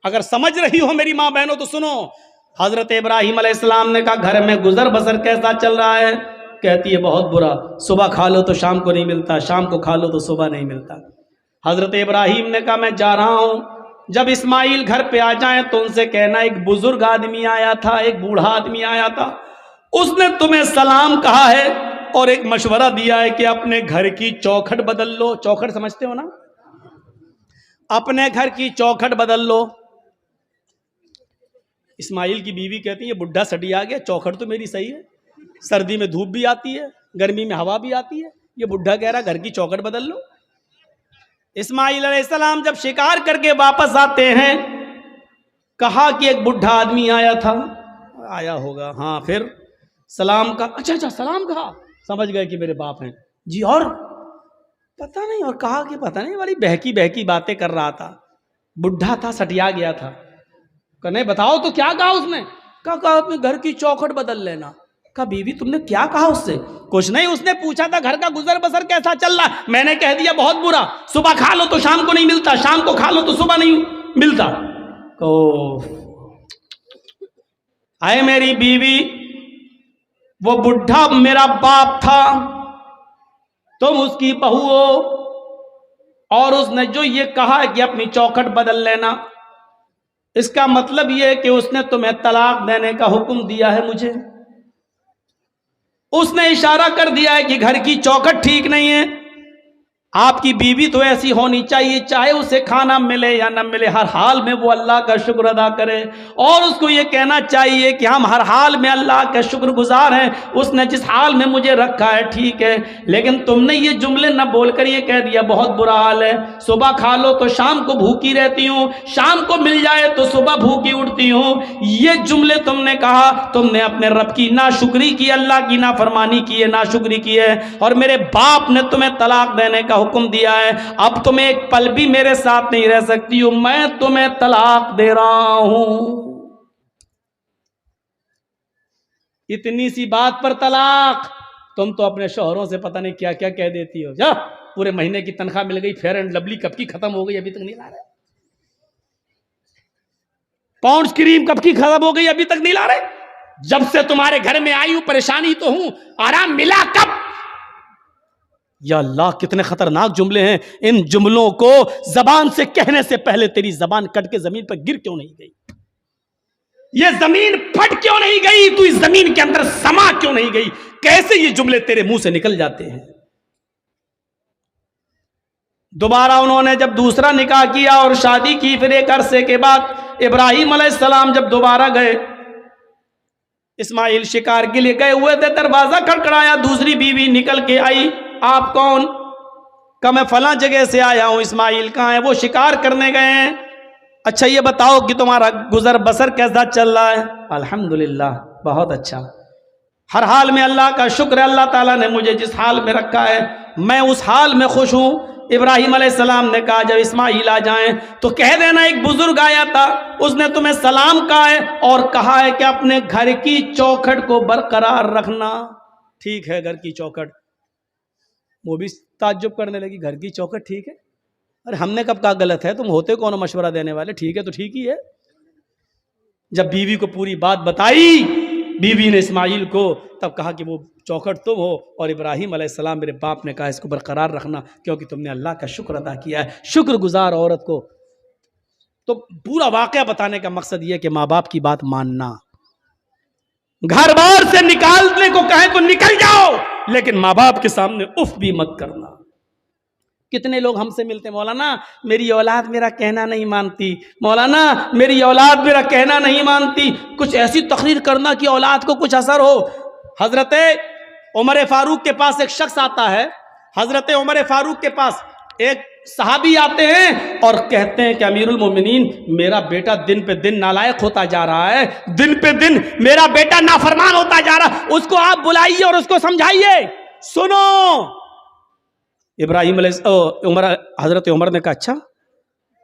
اگر سمجھ رہی ہو میری ماں بہنوں تو سنو. حضرت ابراہیم علیہ السلام نے کہا گھر میں گزر بسر کیسا چل رہا ہے؟ کہتی ہے بہت برا. صبح کھا لو تو شام کو نہیں ملتا, شام کو کھا لو تو صبح نہیں ملتا. حضرت ابراہیم نے کہا میں جا رہا ہوں, جب اسماعیل گھر پہ آ جائیں تو ان سے کہنا ایک بزرگ آدمی آیا تھا, ایک بوڑھا آدمی آیا تھا, اس نے تمہیں سلام کہا ہے اور ایک مشورہ دیا ہے کہ اپنے گھر کی چوکھٹ بدل لو. چوکھٹ سمجھتے ہو نا؟ اپنے گھر کی چوکھٹ بدل لو. اسماعیل کی بیوی کہتی ہے یہ بڈھا سٹی آ گیا, چوکھٹ تو میری صحیح ہے, سردی میں دھوپ بھی آتی ہے, گرمی میں ہوا بھی آتی ہے, یہ بڈھا کہہ رہا گھر کی چوکھٹ بدل لو. اسماعیل علیہ السلام جب شکار کر کے واپس آتے ہیں, کہا کہ ایک بڈھا آدمی آیا تھا, آیا ہوگا ہاں, پھر سلام کا, اچھا سلام کہا, سمجھ گئے کہ میرے باپ ہیں جی, اور پتہ نہیں, اور کہا کہ پتہ نہیں والی بہکی باتیں کر رہا تھا, بڈھا تھا سٹیا گیا تھا. کہ نہیں بتاؤ تو کیا کہا اس نے؟ کہا اپنے گھر کی چوکھٹ بدل لینا. کہا بیوی تم نے کیا کہا اس سے؟ کچھ نہیں, اس نے پوچھا تھا گھر کا گزر بسر کیسا چل رہا, میں نے کہہ دیا بہت برا, صبح کھا لو تو شام کو نہیں ملتا, شام کو کھا لو تو صبح نہیں ملتا. اے میری بیوی, وہ بڈھا میرا باپ تھا, تم اس کی بہو ہو, اور اس نے جو یہ کہا کہ اپنی چوکھٹ بدل لینا, اس کا مطلب یہ ہے کہ اس نے تمہیں طلاق دینے کا حکم دیا ہے مجھے. اس نے اشارہ کر دیا ہے کہ گھر کی چوکھٹ ٹھیک نہیں ہے. آپ کی بیوی تو ایسی ہونی چاہیے, چاہے اسے کھانا ملے یا نہ ملے, ہر حال میں وہ اللہ کا شکر ادا کرے, اور اس کو یہ کہنا چاہیے کہ ہم ہر حال میں اللہ کا شکر گزار ہیں, اس نے جس حال میں مجھے رکھا ہے ٹھیک ہے. لیکن تم نے یہ جملے نہ بول کر یہ کہہ دیا بہت برا حال ہے, صبح کھا لو تو شام کو بھوکی رہتی ہوں, شام کو مل جائے تو صبح بھوکی اٹھتی ہوں. یہ جملے تم نے کہا, تم نے اپنے رب کی ناشکری کی, اللہ کی نافرمانی کی ہے, ناشکری کی ہے, اور میرے باپ نے تمہیں طلاق دینے کا حکم دیا ہے. اب تم ایک پل بھی میرے ساتھ نہیں رہ سکتی ہو, میں تمہیں طلاق دے رہا ہوں. اتنی سی بات پر طلاق. تم تو اپنے شوہروں سے پتہ نہیں کیا کیا کہہ دیتی ہو. جا, پورے مہینے کی تنخواہ مل گئی, فیئر اینڈ لولی کب کی ختم ہو گئی ابھی تک نہیں لا رہے, پاؤنڈز کریم کب کی ختم ہو گئی ابھی تک نہیں لا رہے. جب سے تمہارے گھر میں آئی ہوں پریشانی تو ہوں, آرام ملا کب؟ یا اللہ کتنے خطرناک جملے ہیں. ان جملوں کو زبان سے کہنے سے پہلے تیری زبان کٹ کے زمین پر گر کیوں نہیں گئی؟ یہ زمین پھٹ کیوں نہیں گئی؟ تو اس زمین کے اندر سما کیوں نہیں گئی؟ کیسے یہ جملے تیرے منہ سے نکل جاتے ہیں؟ دوبارہ انہوں نے جب دوسرا نکاح کیا اور شادی کی, پھر ایک عرصے کے بعد ابراہیم علیہ السلام جب دوبارہ گئے, اسماعیل شکار کے لیے گئے ہوئے تھے, دروازہ کھٹکھٹایا, دوسری بیوی نکل کے آئی. آپ کون؟ کہ میں فلاں جگہ سے آیا ہوں. اسماعیل کہاں ہے؟ وہ شکار کرنے گئے ہیں. اچھا یہ بتاؤ کہ تمہارا گزر بسر کیسا چل رہا ہے؟ الحمدللہ بہت اچھا, ہر حال میں اللہ کا شکر ہے, اللہ تعالیٰ نے مجھے جس حال میں رکھا ہے میں اس حال میں خوش ہوں. ابراہیم علیہ السلام نے کہا جب اسماعیل آ جائیں تو کہہ دینا ایک بزرگ آیا تھا, اس نے تمہیں سلام کہا ہے اور کہا ہے کہ اپنے گھر کی چوکھٹ کو برقرار رکھنا. ٹھیک ہے گھر کی چوکھٹ. وہ بھی تعجب کرنے لگی, گھر کی چوکھٹ ٹھیک ہے؟ ارے ہم نے کب کہا غلط ہے, تم ہوتے کون مشورہ دینے والے, ٹھیک ہے تو ٹھیک ہی ہے. جب بیوی کو پوری بات بتائی بیوی نے اسماعیل کو, تب کہا کہ وہ چوکھٹ تم ہو, اور ابراہیم علیہ السلام میرے باپ نے کہا اس کو برقرار رکھنا کیونکہ تم نے اللہ کا شکر ادا کیا ہے. شکر گزار عورت کو. تو پورا واقعہ بتانے کا مقصد یہ کہ ماں باپ کی بات ماننا. گھر بار سے نکالنے کو کہیں تو نکل جاؤ, لیکن ماں باپ کے سامنے اف بھی مت کرنا. کتنے لوگ ہم سے ملتے, مولانا میری اولاد میرا کہنا نہیں مانتی, مولانا میری اولاد میرا کہنا نہیں مانتی. کچھ ایسی تقریر کرنا کہ اولاد کو کچھ اثر ہو. حضرت عمر فاروق کے پاس ایک شخص آتا ہے, حضرت عمر فاروق کے پاس ایک صحابی آتے ہیں اور کہتے ہیں کہ امیر المومنین میرا بیٹا دن پہ دن نالائق ہوتا جا رہا ہے, دن پہ دن میرا بیٹا نافرمان ہوتا جا رہا ہے, اس کو آپ بلائیے اور اس کو سمجھائیے. سنو, ابراہیم علیہ حضرت عمر نے کہا اچھا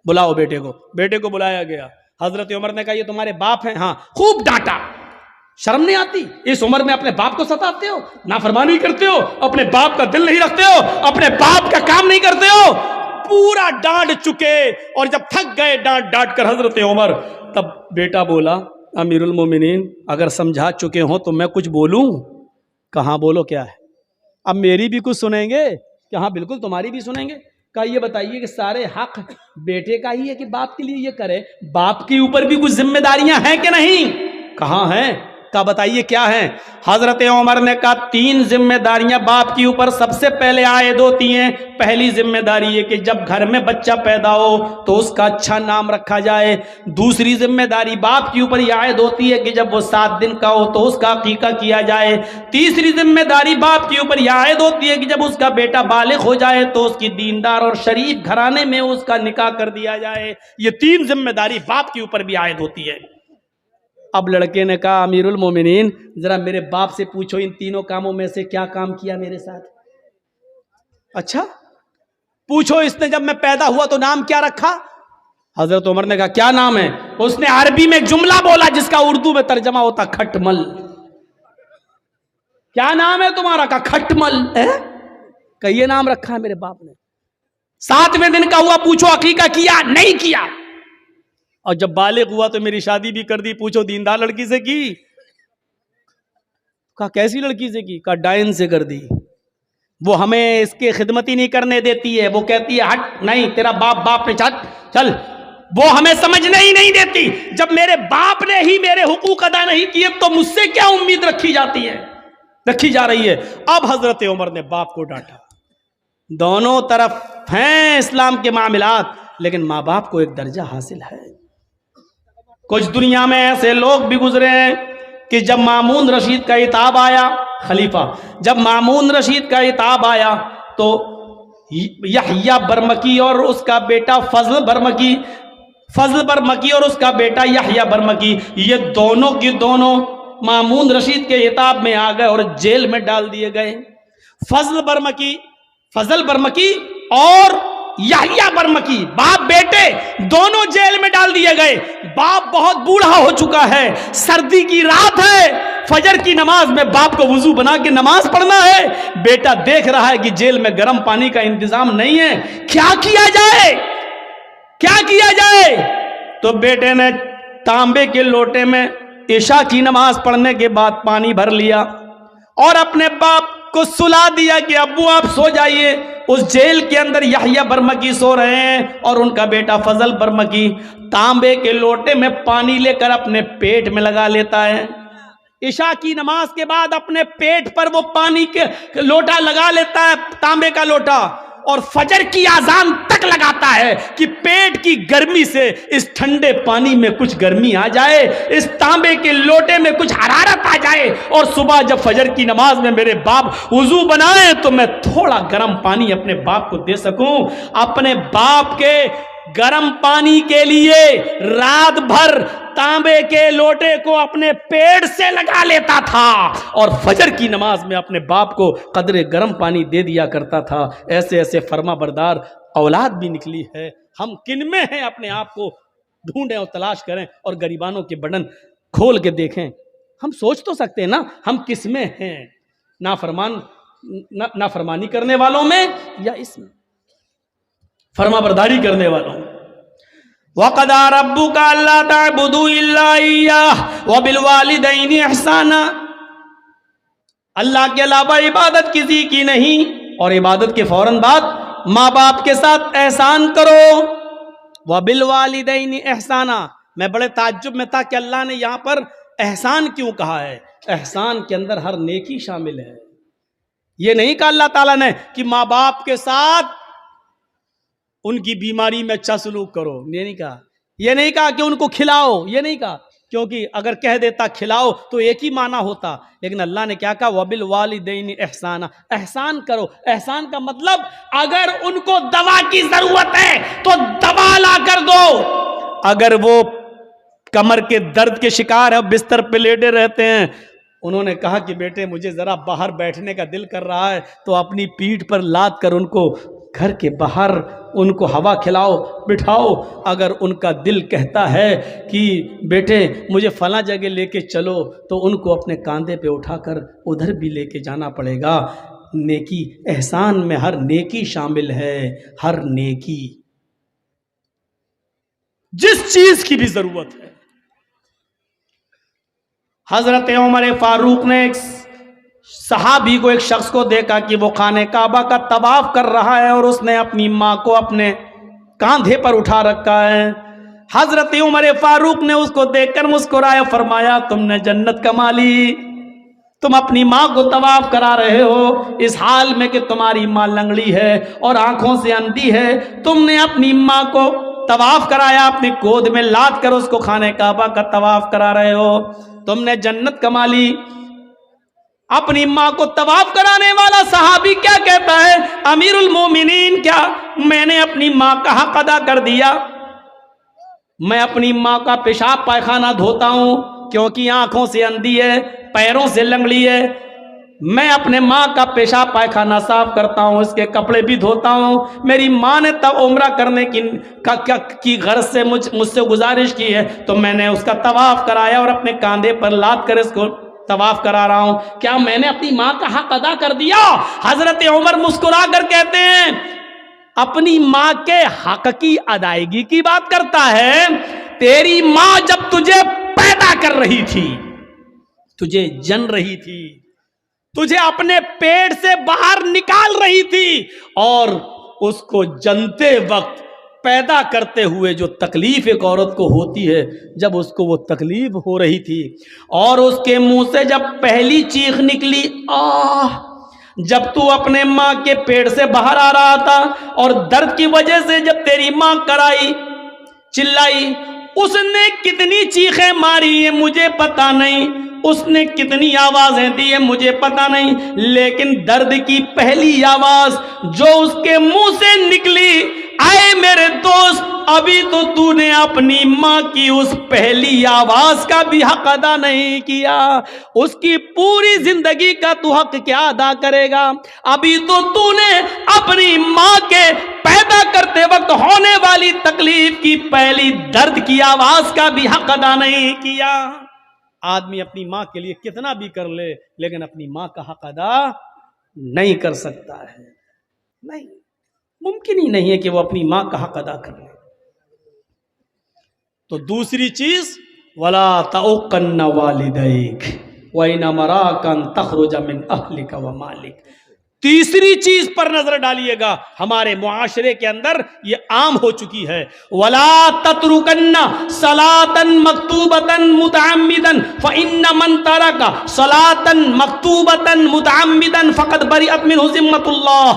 بلاؤ بیٹے کو. بیٹے کو بلایا گیا. حضرت عمر نے کہا یہ تمہارے باپ ہیں؟ ہاں. خوب ڈانٹا. شرم نہیں آتی؟ اس عمر میں اپنے باپ کو ستاتے ہو, نافرمانی کرتے ہو, اپنے باپ کا دل نہیں رکھتے ہو, اپنے باپ کا کام نہیں کرتے ہو. پورا ڈانٹ چکے اور جب تھک گئے ڈانٹ ڈانٹ کر حضرت عمر، تب بیٹا بولا امیر المومنین اگر سمجھا چکے ہوں تو میں کچھ بولوں؟ کہاں بولو کیا ہے، اب میری بھی کچھ سنیں گے کہ ہاں بالکل تمہاری بھی سنیں گے۔ کہا یہ بتائیے کہ سارے حق بیٹے کا ہی ہے کہ باپ کے لیے یہ کرے؟ باپ کے اوپر بھی کچھ ذمہ داریاں ہیں کہ نہیں؟ کہاں ہیں؟ کہا بتائیے کیا ہیں؟ حضرت عمر نے کہا 3 ذمہ داریاں باپ کے اوپر سب سے پہلے عائد ہوتی ہیں۔ پہلی ذمہ داری یہ کہ جب گھر میں بچہ پیدا ہو تو اس کا اچھا نام رکھا جائے۔ دوسری ذمہ داری باپ کے اوپر یہ عائد ہوتی ہے کہ جب وہ 7 دن کا ہو تو اس کا عقیقہ کیا جائے۔ تیسری ذمہ داری باپ کے اوپر یہ عائد ہوتی ہے کہ جب اس کا بیٹا بالغ ہو جائے تو اس کی دیندار اور شریف گھرانے میں اس کا نکاح کر دیا جائے۔ یہ 3 ذمہ داری باپ کے اوپر بھی عائد ہوتی ہے۔ اب لڑکے نے کہا امیر المومنین ذرا میرے باپ سے پوچھو ان تینوں کاموں میں سے کیا کام کیا میرے ساتھ؟ اچھا پوچھو اس نے جب میں پیدا ہوا تو نام کیا رکھا؟ حضرت عمر نے کہا کیا نام ہے؟ اس نے عربی میں ایک جملہ بولا جس کا اردو میں ترجمہ ہوتا کھٹمل۔ کیا نام ہے تمہارا؟ کہا کھٹمل ہے۔ کہ یہ نام رکھا ہے میرے باپ نے۔ 7ویں دن کا ہوا پوچھو عقیقہ کیا؟ نہیں کیا۔ اور جب بالغ ہوا تو میری شادی بھی کر دی، پوچھو دیندار لڑکی سے کی؟ کہا کیسی لڑکی سے کی؟ کہا ڈائن سے کر دی، وہ ہمیں اس کے خدمت ہی نہیں کرنے دیتی ہے، وہ کہتی ہے ہٹ نہیں تیرا باپ نے چل، وہ ہمیں سمجھنے ہی نہیں دیتی۔ جب میرے باپ نے ہی میرے حقوق ادا نہیں کیے تو مجھ سے کیا امید رکھی جا رہی ہے؟ اب حضرت عمر نے باپ کو ڈانٹا۔ دونوں طرف ہیں اسلام کے معاملات، لیکن ماں باپ کو ایک درجہ حاصل ہے۔ کچھ دنیا میں ایسے لوگ بھی گزرے ہیں کہ جب مامون رشید کا خطاب آیا، خلیفہ جب مامون رشید کا خطاب آیا تو یحییٰ برمکی اور اس کا بیٹا فضل برمکی اور اس کا بیٹا یحییٰ برمکی، یہ دونوں کی دونوں مامون رشید کے خطاب میں آ گئے اور جیل میں ڈال دیے گئے۔ فضل برمکی اور یحییٰ برمکی باپ بیٹے دونوں جیل میں ڈال دیے گئے۔ باپ بہت بوڑھا ہو چکا ہے، سردی کی رات ہے، فجر کی نماز میں باپ کو وضو بنا کے نماز پڑھنا ہے، بیٹا دیکھ رہا ہے کہ جیل میں گرم پانی کا انتظام نہیں ہے، کیا کیا جائے؟ تو بیٹے نے تانبے کے لوٹے میں عشاء کی نماز پڑھنے کے بعد پانی بھر لیا اور اپنے باپ کو سلا دیا کہ ابو آپ سو جائیے۔ اس جیل کے اندر یحییٰ برمکی سو رہے ہیں اور ان کا بیٹا فضل برمکی تانبے کے لوٹے میں پانی لے کر اپنے پیٹ میں لگا لیتا ہے۔ عشاء کی نماز کے بعد اپنے پیٹ پر وہ پانی کے لوٹا لگا لیتا ہے، تانبے کا لوٹا، اور فجر کی اذان تک لگاتا ہے کہ پیٹ کی گرمی سے اس ٹھنڈے پانی میں کچھ گرمی آ جائے، اس تانبے کے لوٹے میں کچھ حرارت آ جائے، اور صبح جب فجر کی نماز میں میرے باپ وضو بنائے تو میں تھوڑا گرم پانی اپنے باپ کو دے سکوں۔ اپنے باپ کے گرم پانی کے لیے رات بھر تانبے کے لوٹے کو اپنے پیٹ سے لگا لیتا تھا اور فجر کی نماز میں اپنے باپ کو قدرے گرم پانی دے دیا کرتا تھا۔ ایسے فرما بردار اولاد بھی نکلی ہے۔ ہم کن میں ہیں اپنے آپ کو ڈھونڈیں اور تلاش کریں اور گریبانوں کے بٹن کھول کے دیکھیں۔ ہم سوچ تو سکتے ہیں نا ہم کس میں ہیں، نافرمانی کرنے والوں میں یا اس میں فرما برداری کرنے والوں میں۔ وَقَضَى رَبُّكَ أَلَّا تَعْبُدُوا إِلَّا إِيَّاهُ وَبِالْوَالِدَيْنِ إِحْسَانًا، اللہ کے علاوہ عبادت کسی کی نہیں، اور عبادت کے فوراً بعد ماں باپ کے ساتھ احسان کرو۔ وَبِالْوَالِدَيْنِ إِحْسَانًا، میں بڑے تعجب میں تھا کہ اللہ نے یہاں پر احسان کیوں کہا ہے؟ احسان کے اندر ہر نیکی شامل ہے۔ یہ نہیں کہا اللہ تعالیٰ نے کہ ماں باپ کے ساتھ ان کی بیماری میں اچھا سلوک کرو، یہ نہیں کہا۔ یہ نہیں کہا کہ ان کو کھلاؤ، یہ نہیں کہا، کیونکہ اگر کہہ دیتا کھلاؤ تو ایک ہی معنی ہوتا، لیکن اللہ نے کیا کہا؟ وَبِالْوَالِدَيْنِ إِحْسَانًا، احسان کرو۔ احسان کا مطلب اگر ان کو دوا کی ضرورت ہے تو دوا لا کر دو، اگر وہ کمر کے درد کے شکار ہے بستر پہ لیٹے رہتے ہیں، انہوں نے کہا کہ بیٹے مجھے ذرا باہر بیٹھنے کا دل کر رہا ہے، تو اپنی پیٹھ پر لاد کر ان کو گھر کے باہر ان کو ہوا کھلاؤ بٹھاؤ۔ اگر ان کا دل کہتا ہے کہ بیٹے مجھے فلاں جگہ لے کے چلو، تو ان کو اپنے کاندھے پہ اٹھا کر ادھر بھی لے کے جانا پڑے گا۔ نیکی احسان میں ہر نیکی شامل ہے، ہر نیکی جس چیز کی بھی ضرورت ہے۔ حضرت عمر فاروق نے ایک صحابی کو، ایک شخص کو دیکھا کہ وہ خانہ کعبہ کا طواف کر رہا ہے اور اس نے اپنی ماں کو اپنے کاندھے پر اٹھا رکھا ہے۔ حضرت عمر فاروق نے اس کو دیکھ کر مسکرایا، فرمایا تم نے جنت کما لی، تم اپنی ماں کو طواف کرا رہے ہو اس حال میں کہ تمہاری ماں لنگڑی ہے اور آنکھوں سے اندھی ہے، تم نے اپنی ماں کو طواف کرایا، اپنی گود میں لاد کر اس کو خانہ کعبہ کا طواف کرا رہے ہو، تم نے جنت کما لی۔ اپنی ماں کو طواف کرانے والا صحابی کیا کہتا ہے، امیر المومنین کیا میں نے اپنی ماں کا حق ادا کر دیا؟ میں اپنی ماں کا پیشاب پائخانہ دھوتا ہوں کیونکہ آنکھوں سے اندھی ہے، پیروں سے لنگڑی ہے، میں اپنے ماں کا پیشاب پائخانہ صاف کرتا ہوں، اس کے کپڑے بھی دھوتا ہوں۔ میری ماں نے تب عمرہ کرنے کی غرض سے مجھ سے گزارش کی ہے تو میں نے اس کا طواف کرایا اور اپنے کاندھے پر لاد کر اس کو طواف کرا رہا ہوں، کیا میں نے اپنی ماں کا حق ادا کر دیا؟ حضرت عمر مسکرا کر کہتے ہیں اپنی ماں کے حق کی ادائیگی کی بات کرتا ہے، تیری ماں جب تجھے پیدا کر رہی تھی، تجھے جن رہی تھی، تجھے اپنے پیٹ سے باہر نکال رہی تھی، اور اس کو جنتے وقت پیدا کرتے ہوئے جو تکلیف ایک عورت کو ہوتی ہے، جب اس کو وہ تکلیف ہو رہی تھی اور اس کے منہ سے جب پہلی چیخ نکلی آہ، جب تو اپنے ماں کے پیٹ سے باہر آ رہا تھا اور درد کی وجہ سے جب تیری ماں کرائی چلائی، اس نے کتنی چیخیں ماری ہیں مجھے پتا نہیں، اس نے کتنی آوازیں دی ہیں مجھے پتا نہیں، لیکن درد کی پہلی آواز جو اس کے منہ سے نکلی، اے میرے دوست ابھی تو نے اپنی ماں کی اس پہلی آواز کا بھی حق ادا نہیں کیا، اس کی پوری زندگی کا تو حق کیا ادا کرے گا؟ ابھی تو نے اپنی ماں کے پیدا کرتے وقت ہونے والی تکلیف کی پہلی درد کی آواز کا بھی حق ادا نہیں کیا۔ آدمی اپنی ماں کے لیے کتنا بھی کر لے لیکن اپنی ماں کا حق ادا نہیں کر سکتا ہے، نہیں، ممکن ہی نہیں ہے کہ وہ اپنی ماں کا حق ادا کر لے۔ تو دوسری چیز وَلَا تَعُقَّنَّ وَالِدَيْكَ وَإِنْ أَمَرَاكَ أَن تَخْرُجَ مِنْ أَهْلِكَ وَمَالِكَ۔ تیسری چیز پر نظر ڈالیے گا، ہمارے معاشرے کے اندر یہ عام ہو چکی ہے، وَلَا تَتْرُكَنَّ صَلَاةً مَكْتُوبَةً مُتَعَمِّدًا فَإِنَّ مَنْ تَرَكَ صَلَاةً مَكْتُوبَةً مُتَعَمِّدًا فَقَدْ بَرِئَتْ مِنْهُ ذِمَّةُ اللَّهِ۔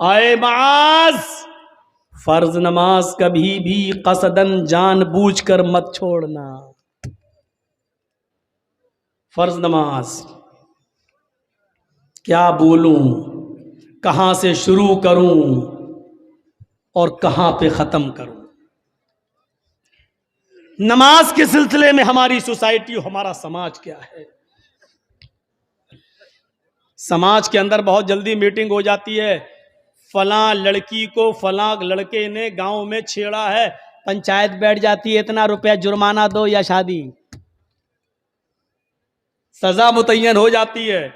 اے معاذ، فرض نماز کبھی بھی قصداً جان بوجھ کر مت چھوڑنا۔ فرض نماز کیا بولوں، کہاں سے شروع کروں اور کہاں پہ ختم کروں؟ نماز کے سلسلے میں ہماری سوسائٹی، ہمارا سماج کیا ہے؟ سماج کے اندر بہت جلدی میٹنگ ہو جاتی ہے، فلاں لڑکی کو فلاں لڑکے نے گاؤں میں چھیڑا ہے، پنچایت بیٹھ جاتی ہے، اتنا روپیہ جرمانہ دو یا شادی، سزا متعین ہو جاتی ہے،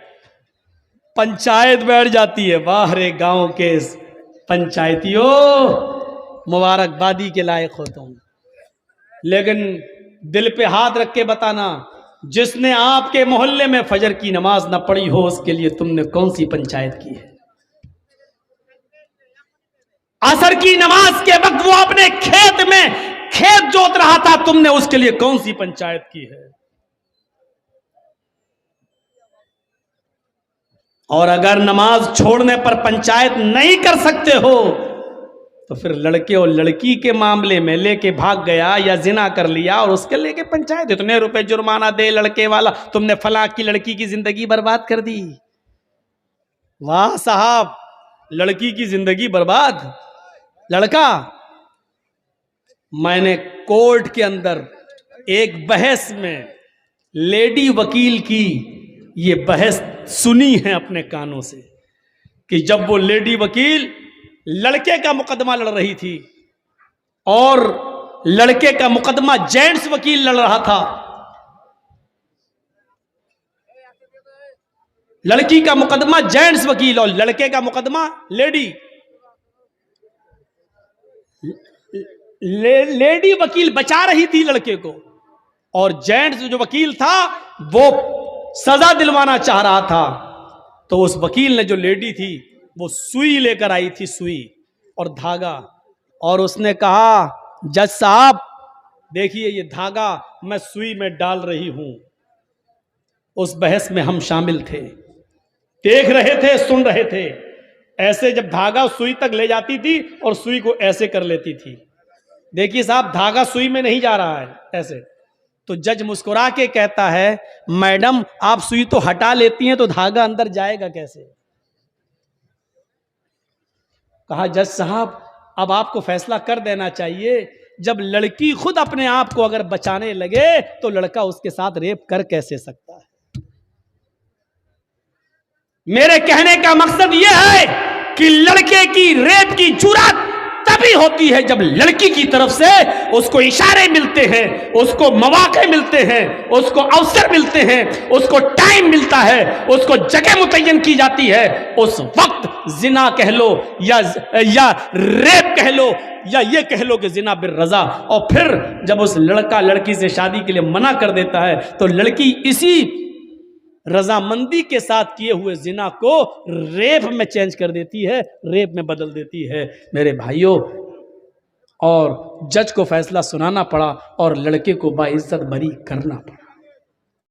پنچایت بیٹھ جاتی ہے۔ واہ رے گاؤں کے پنچایتیوں، مبارکبادی کے لائق ہو تم، لیکن دل پہ ہاتھ رکھ کے بتانا، جس نے آپ کے محلے میں فجر کی نماز نہ پڑھی ہو اس کے لیے تم نے کون سی پنچایت کی ہے؟ عصر کی نماز کے وقت وہ اپنے کھیت میں کھیت جوت رہا تھا، تم نے اس کے لیے کون سی پنچایت کی ہے؟ اور اگر نماز چھوڑنے پر پنچایت نہیں کر سکتے ہو تو پھر لڑکے اور لڑکی کے معاملے میں لے کے بھاگ گیا یا زنا کر لیا اور اس کے لے کے پنچایت اتنے روپے جرمانہ دے لڑکے والا، تم نے فلاں کی لڑکی کی زندگی برباد کر دی۔ واہ صاحب، لڑکی کی زندگی برباد، لڑکا۔ میں نے کورٹ کے اندر ایک بحث میں لیڈی وکیل کی یہ بحث سنی ہے اپنے کانوں سے کہ جب وہ لیڈی وکیل لڑکے کا مقدمہ لڑ رہی تھی اور لڑکے کا مقدمہ جینٹس وکیل لڑ رہا تھا، لڑکی کا مقدمہ جینٹس وکیل اور لڑکے کا مقدمہ لیڈی لیڈی وکیل بچا رہی تھی لڑکے کو، اور جینٹس جو وکیل تھا وہ سزا دلوانا چاہ رہا تھا. تو اس وکیل نے جو لیڈی تھی وہ سوئی لے کر آئی تھی، سوئی اور دھاگا، اور اس نے کہا جج صاحب دیکھیے یہ دھاگا میں سوئی میں ڈال رہی ہوں. اس بحث میں ہم شامل تھے، دیکھ رہے تھے، سن رہے تھے. ایسے جب دھاگا سوئی تک لے جاتی تھی اور سوئی کو ایسے کر لیتی تھی، دیکھیے صاحب دھاگا سوئی میں نہیں جا رہا ہے ایسے. تو جج مسکرا کے کہتا ہے میڈم آپ سوئی تو ہٹا لیتی ہیں تو دھاگا اندر جائے گا کیسے؟ کہا جج صاحب اب آپ کو فیصلہ کر دینا چاہیے، جب لڑکی خود اپنے آپ کو اگر بچانے لگے تو لڑکا اس کے ساتھ ریپ کر کیسے سکتا ہے؟ میرے کہنے کا مقصد یہ ہے کہ لڑکے کی ریپ کی جرات تبھی ہوتی ہے جب لڑکی کی طرف سے اس کو اشارے ملتے ہیں، اس کو مواقع ملتے ہیں، اس کو اوسر ملتے ہیں، اس کو ٹائم ملتا ہے، اس کو جگہ متعین کی جاتی ہے. اس وقت زنا کہہ لو یا ریپ کہہ لو یا یہ کہہ لو کہ زنا بالرضا. اور پھر جب اس لڑکا لڑکی سے شادی کے لیے منع کر دیتا ہے تو لڑکی اسی رضامندی کے ساتھ کیے ہوئے زنا کو ریپ میں چینج کر دیتی ہے، ریپ میں بدل دیتی ہے. میرے بھائیوں، اور جج کو فیصلہ سنانا پڑا اور لڑکے کو باعزت بری کرنا پڑا.